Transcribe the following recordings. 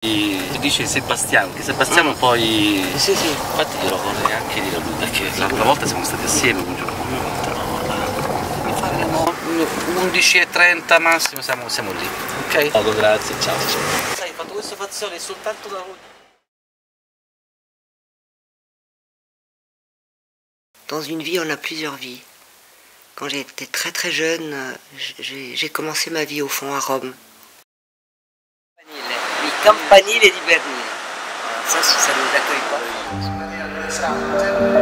Si dice Sebastiano, che Sebastiano poi... Sì, sì. Infatti glielo vorrei anche dire a lui, perché l'altra volta siamo stati assieme un giorno come volta, no? Faremo 11:30 massimo, siamo lì, ok? Poco, grazie, ciao. Sai, hai fatto questo fazione soltanto da voi. Dans une vie, on a plusieurs vies. Quand j'étais très très jeune, j'ai commencé ma vie au fond à Rome. Il campanile di Bernini. Non so se ça nous accueille pas.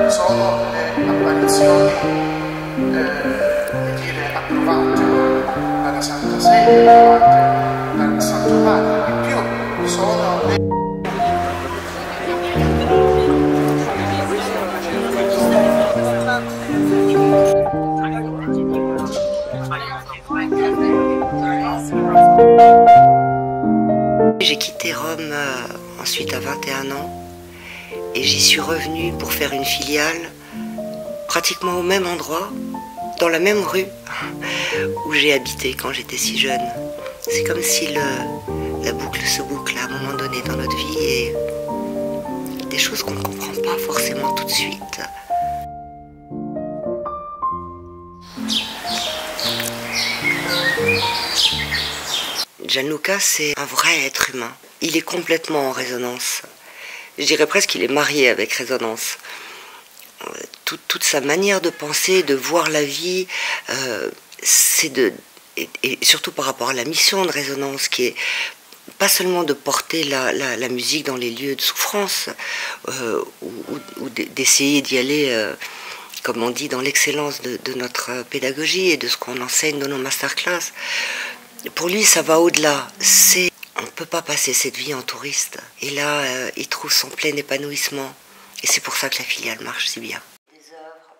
Sono le apparizioni approvate dalla Santa Sede, approvate dal Santo Padre, in più sono le... J'ai quitté Rome ensuite à 21 ans et j'y suis revenue pour faire une filiale pratiquement au même endroit, dans la même rue où j'ai habité quand j'étais si jeune. C'est comme si la boucle se boucle à un moment donné dans notre vie et des choses qu'on ne comprend pas forcément tout de suite. Gianluca, c'est un vrai être humain. Il est complètement en résonance. Je dirais presque qu'il est marié avec résonance. Toute sa manière de penser, de voir la vie, et surtout par rapport à la mission de résonance, qui est pas seulement de porter la musique dans les lieux de souffrance, ou d'essayer d'y aller, comme on dit, dans l'excellence de notre pédagogie et de ce qu'on enseigne dans nos masterclass. Pour lui, ça va au-delà. On ne peut pas passer cette vie en touriste. Et là, il trouve son plein épanouissement. Et c'est pour ça que la filiale marche si bien. Des œuvres,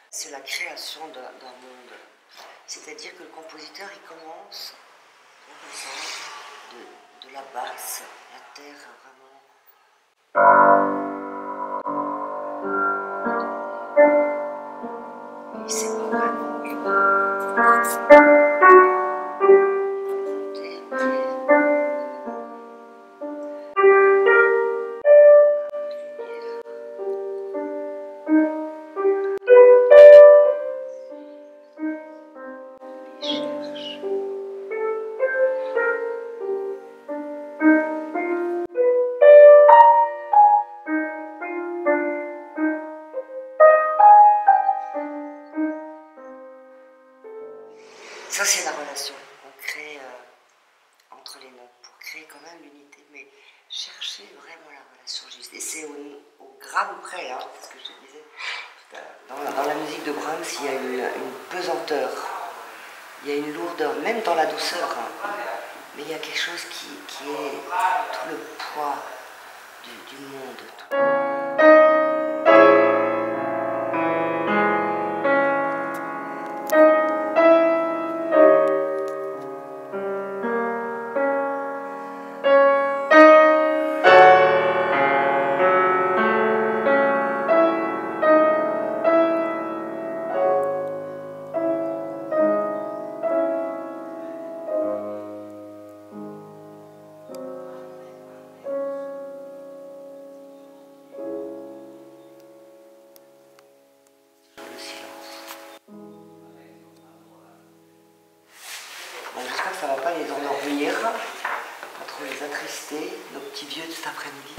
c'est la création d'un monde. C'est-à-dire que le compositeur, il commence de la basse, la terre vraiment. Il sait pas vraiment. Ça, c'est la relation qu'on crée entre les notes, pour créer quand même l'unité, mais chercher vraiment la relation juste. Et c'est au gramme près, hein, parce que je te disais, dans la musique de Brahms, il y a une pesanteur, il y a une lourdeur, même dans la douceur, hein, mais il y a quelque chose qui est tout le poids du monde. J'espère que ça ne va pas les endormir, pas trop les attrister, nos petits vieux de cet après-midi.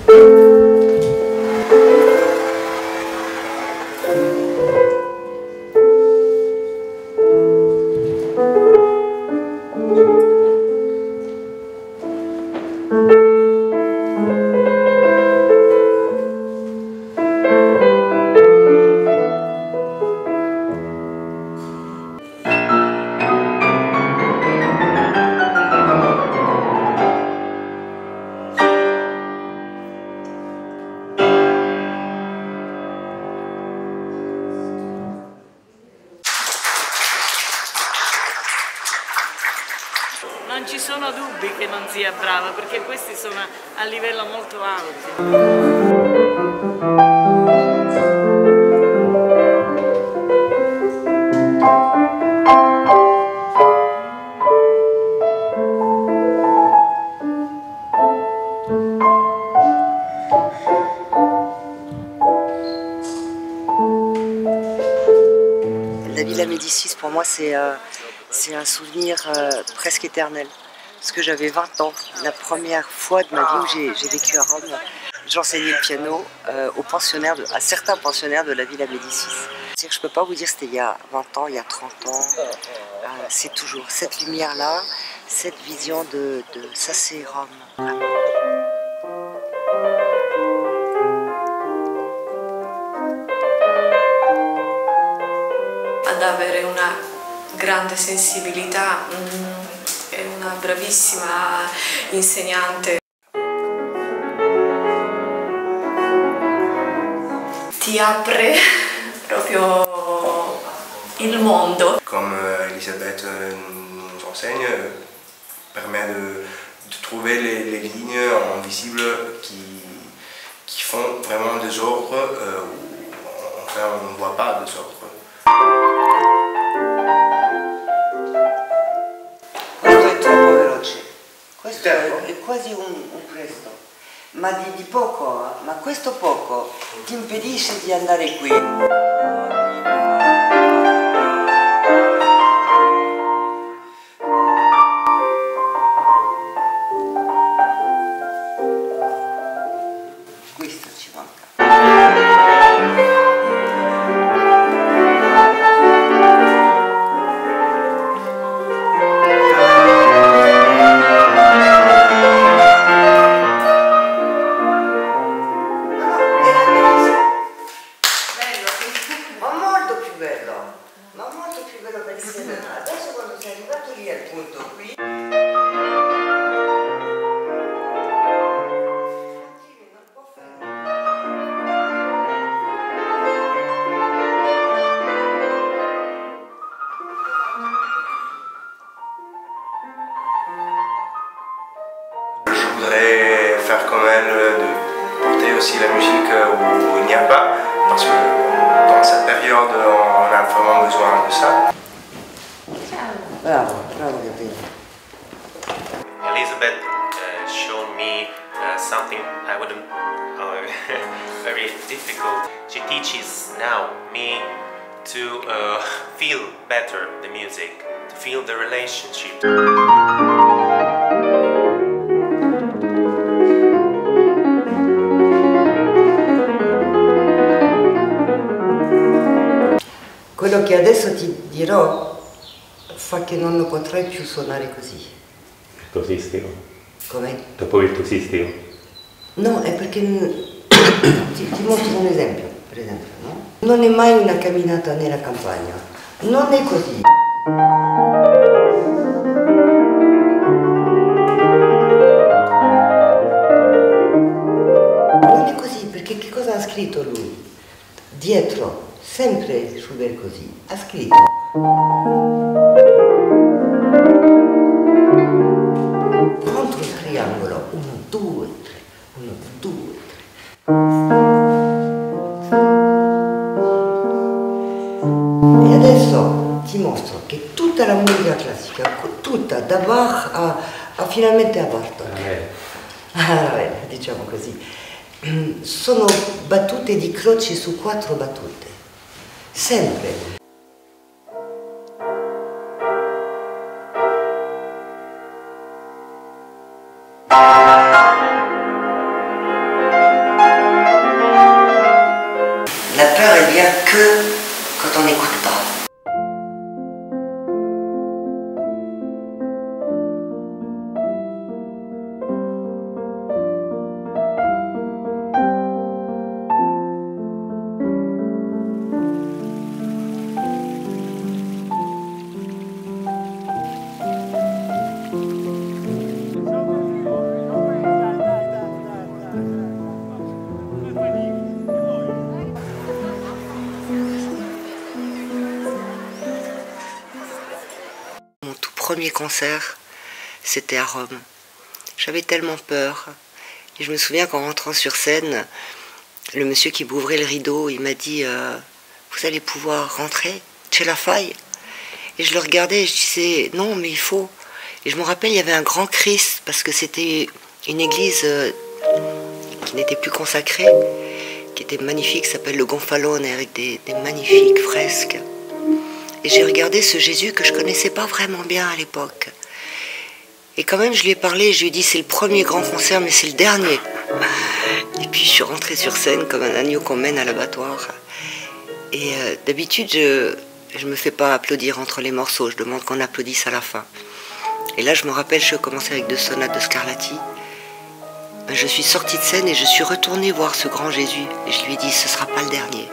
Non ci sono dubbi che non sia brava, perché questi sono a livello molto alto. La Villa Médicis, pour moi, c'est un souvenir presque éternel. Parce que j'avais 20 ans, la première fois de ma vie où j'ai vécu à Rome. J'enseignais le piano à certains pensionnaires de la Villa Médicis. Je ne peux pas vous dire c'était il y a 20 ans, il y a 30 ans. C'est toujours cette lumière-là, cette vision de ça c'est Rome. Ad avere una grande sensibilità, è una bravissima insegnante. Ti apre proprio il mondo. Comme Elisabeth nous enseigne, permet de trouver les lignes invisibles qui font vraiment des ordres où enfin, on ne voit pas des ordres. Questo è troppo veloce, questo è quasi un presto, ma di poco, ma questo poco ti impedisce di andare qui. Questo ci manca. Ma molto più bello perché adesso quando sei arrivato lì al punto qui non può Je voudrais faire comme elle, de porter aussi la musique où il n'y a pas, parce que dans cette période on a vraiment besoin de ça. Bravo, bravo Gabriele. Elisabeth showed me something I wouldn't very difficult. She teaches now me to feel better the music, to feel the relationship. Quello che adesso ti dirò fa che non lo potrei più suonare così. Virtuosistico. Come? Troppo virtuosistico. No, è perché ti mostro un esempio, per esempio, no? Non è mai una camminata nella campagna, non è così. Non è così, perché che cosa ha scritto lui? Dietro, sempre scrivere così, ha scritto contro il triangolo 1, 2, 3, 1, 2, 3. E adesso ti mostro che tutta la musica classica, tutta, da Bach a finalmente a Bartok, diciamo così, sono battute di croci su 4 battute, sempre. La peur, elle vient que quand on n'écoute pas. Mon tout premier concert, c'était à Rome. J'avais tellement peur. Et je me souviens qu'en rentrant sur scène, le monsieur qui m'ouvrait le rideau, il m'a dit vous allez pouvoir rentrer, c'è la fai? Et je le regardais et je disais non mais il faut. Et je me rappelle, il y avait un grand Christ parce que c'était une église qui n'était plus consacrée, qui était magnifique, s'appelle le Gonfalone, avec des magnifiques fresques. Et j'ai regardé ce Jésus que je ne connaissais pas vraiment bien à l'époque. Et quand même, je lui ai parlé, je lui ai dit, c'est le premier grand concert, mais c'est le dernier. Et puis, je suis rentrée sur scène comme un agneau qu'on mène à l'abattoir. Et d'habitude, je me fais pas applaudir entre les morceaux, je demande qu'on applaudisse à la fin. Et là, je me rappelle, je commençais avec 2 sonates de Scarlatti. Je suis sortie de scène et je suis retournée voir ce grand Jésus. Et je lui ai dit, ce ne sera pas le dernier.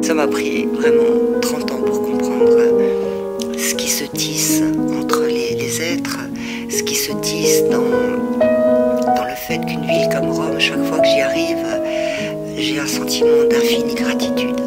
Ça m'a pris vraiment 30 ans pour comprendre ce qui se tisse entre les êtres, ce qui se tisse dans le fait qu'une ville comme Rome, chaque fois que j'y arrive, j'ai un sentiment d'infinie gratitude.